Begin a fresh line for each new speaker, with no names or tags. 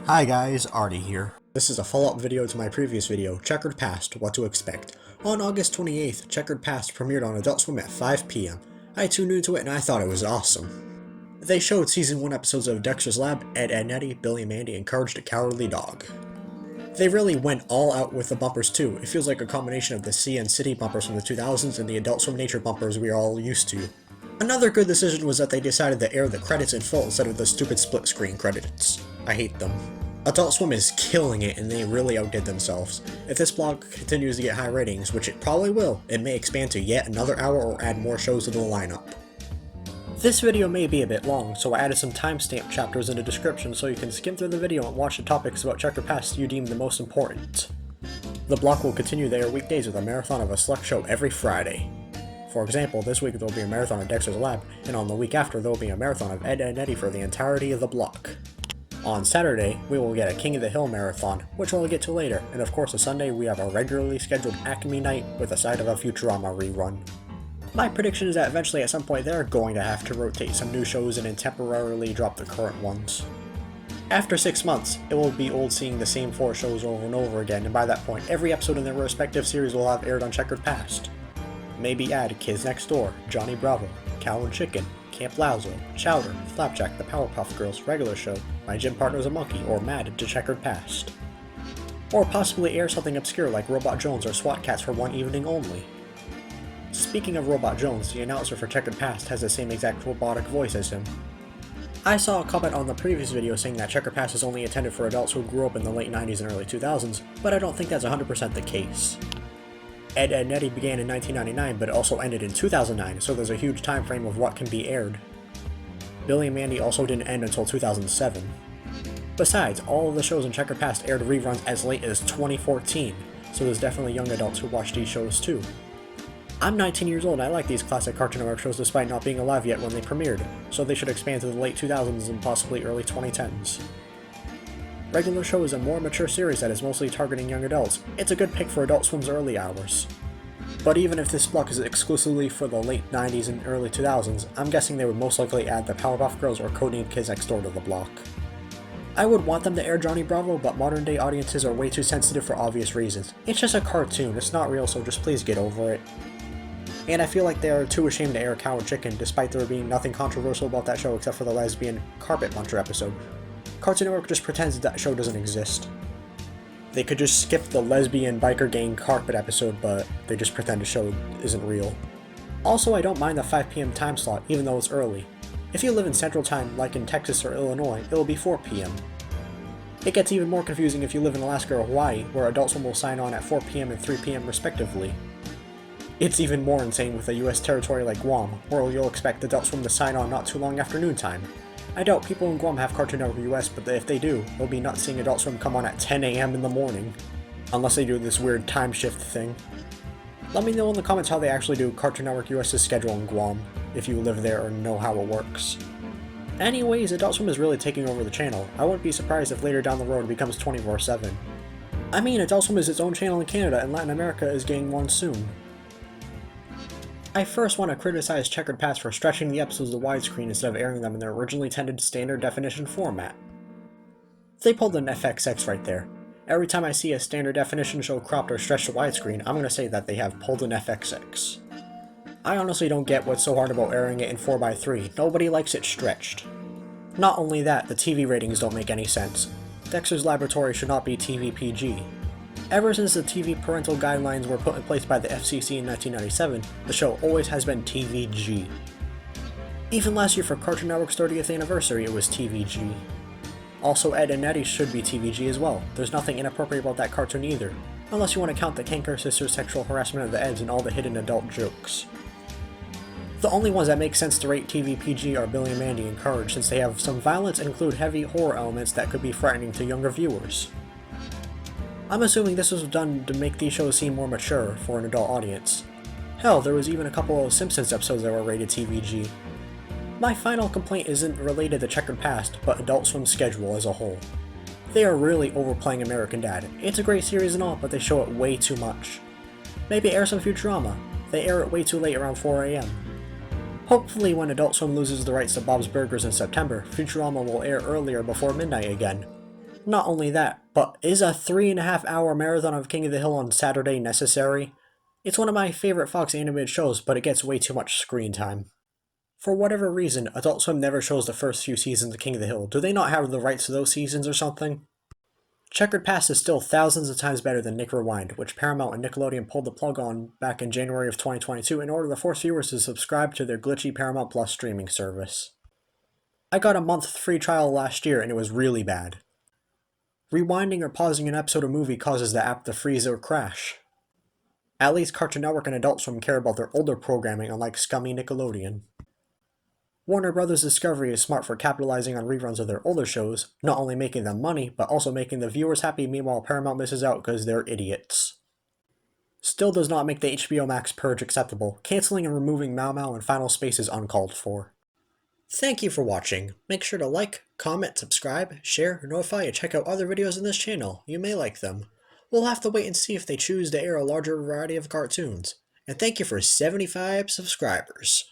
Hi guys, Artie here. This is a follow-up video to my previous video, Checkered Past, What to Expect. On August 28th, Checkered Past premiered on Adult Swim at 5 PM. I tuned into it and I thought it was awesome. They showed season 1 episodes of Dexter's Lab, Ed, Edd n Eddy, Billy and Mandy, and Courage the Cowardly Dog. They really went all out with the bumpers too. It feels like a combination of the Sea and City bumpers from the 2000s and the Adult Swim Nature bumpers we are all used to. Another good decision was that they decided to air the credits in full instead of the stupid split screen credits. I hate them. Adult Swim is killing it and they really outdid themselves. If this blog continues to get high ratings, which it probably will, it may expand to yet another hour or add more shows to the lineup. This video may be a bit long, so I added some timestamp chapters in the description so you can skim through the video and watch the topics about Checkered Past you deem the most important. The block will continue to air weekdays with a marathon of a select show every Friday. For example, this week there will be a marathon of Dexter's Lab, and on the week after there will be a marathon of Ed, Edd n Eddy for the entirety of the block. On Saturday, we will get a King of the Hill marathon, which we'll get to later, and of course on Sunday we have a regularly scheduled Acme night with a side of a Futurama rerun. My prediction is that eventually at some point they're going to have to rotate some new shows and then temporarily drop the current ones. After 6 months, it will be old seeing the same 4 shows over and over again, and by that point every episode in their respective series will have aired on Checkered Past. Maybe add Kids Next Door, Johnny Bravo, Cow and Chicken, Camp Lazlo, Chowder, Flapjack, The Powerpuff Girls, Regular Show, My Gym Partner's a Monkey, or Mad to Checkered Past. Or possibly air something obscure like Robot Jones or SWAT Cats for one evening only. Speaking of Robot Jones, the announcer for Checkered Past has the same exact robotic voice as him. I saw a comment on the previous video saying that Checkered Past is only intended for adults who grew up in the late 90s and early 2000s, but I don't think that's 100% the case. Ed, Edd n Eddy began in 1999 but it also ended in 2009, so there's a huge time frame of what can be aired. Billy and Mandy also didn't end until 2007. Besides, all of the shows in Checkered Past aired reruns as late as 2014, so there's definitely young adults who watch these shows too. I'm 19 years old and I like these classic Cartoon Network shows despite not being alive yet when they premiered, so they should expand to the late 2000s and possibly early 2010s. Regular Show is a more mature series that is mostly targeting young adults. It's a good pick for Adult Swim's early hours. But even if this block is exclusively for the late 90s and early 2000s, I'm guessing they would most likely add the Powerpuff Girls or Codenamed Kids Next Door to the block. I would want them to air Johnny Bravo, but modern day audiences are way too sensitive for obvious reasons. It's just a cartoon, it's not real, so just please get over it. And I feel like they are too ashamed to air Cow and Chicken, despite there being nothing controversial about that show except for the lesbian Carpet Muncher episode. Cartoon Network just pretends that show doesn't exist. They could just skip the lesbian biker gang carpet episode, but they just pretend the show isn't real. Also, I don't mind the 5 PM time slot, even though it's early. If you live in Central Time, like in Texas or Illinois, it will be 4 PM. It gets even more confusing if you live in Alaska or Hawaii, where Adult Swim will sign on at 4 PM and 3 PM respectively. It's even more insane with a US territory like Guam, where you'll expect Adult Swim to sign on not too long after noontime. I doubt people in Guam have Cartoon Network US, but if they do, they'll be nuts seeing Adult Swim come on at 10 AM in the morning. Unless they do this weird time shift thing. Let me know in the comments how they actually do Cartoon Network US's schedule in Guam, if you live there or know how it works. Anyways, Adult Swim is really taking over the channel. I wouldn't be surprised if later down the road it becomes 24/7. I mean, Adult Swim is its own channel in Canada and Latin America is getting one soon. I first want to criticize Checkered Past for stretching the episodes to widescreen instead of airing them in their originally intended standard definition format. They pulled an FXX right there. Every time I see a standard definition show cropped or stretched to widescreen, I'm going to say that they have pulled an FXX. I honestly don't get what's so hard about airing it in 4:3, nobody likes it stretched. Not only that, the TV ratings don't make any sense. Dexter's Laboratory should not be TV PG. Ever since the TV parental guidelines were put in place by the FCC in 1997, the show always has been TVG. Even last year for Cartoon Network's 30th anniversary, it was TVG. Also, Ed, Edd n Eddy should be TVG as well. There's nothing inappropriate about that cartoon either, unless you want to count the Kanker sisters' sexual harassment of the Eds and all the hidden adult jokes. The only ones that make sense to rate TV PG are Billy and Mandy and Courage, since they have some violence and include heavy horror elements that could be frightening to younger viewers. I'm assuming this was done to make these shows seem more mature for an adult audience. Hell, there was even a couple of Simpsons episodes that were rated TVG. My final complaint isn't related to Checkered Past, but Adult Swim's schedule as a whole. They are really overplaying American Dad. It's a great series and all, but they show it way too much. Maybe air some Futurama. They air it way too late around 4 AM. Hopefully when Adult Swim loses the rights to Bob's Burgers in September, Futurama will air earlier before midnight again. Not only that, but is a 3.5 hour marathon of King of the Hill on Saturday necessary? It's one of my favorite Fox animated shows, but it gets way too much screen time. For whatever reason, Adult Swim never shows the first few seasons of King of the Hill. Do they not have the rights to those seasons or something? Checkered Past is still thousands of times better than NickRewind, which Paramount and Nickelodeon pulled the plug on back in January of 2022 in order to force viewers to subscribe to their glitchy Paramount Plus streaming service. I got a month free trial last year and it was really bad. Rewinding or pausing an episode or movie causes the app to freeze or crash. At least Cartoon Network and Adult Swim care about their older programming, unlike scummy Nickelodeon. Warner Bros. Discovery is smart for capitalizing on reruns of their older shows, not only making them money, but also making the viewers happy, meanwhile Paramount misses out because they're idiots. Still does not make the HBO Max purge acceptable. Canceling and removing Mau Mau and Final Space is uncalled for. Thank you for watching. Make sure to like, comment, subscribe, share, notify, and check out other videos in this channel. You may like them. We'll have to wait and see if they choose to air a larger variety of cartoons. And thank you for 75 subscribers.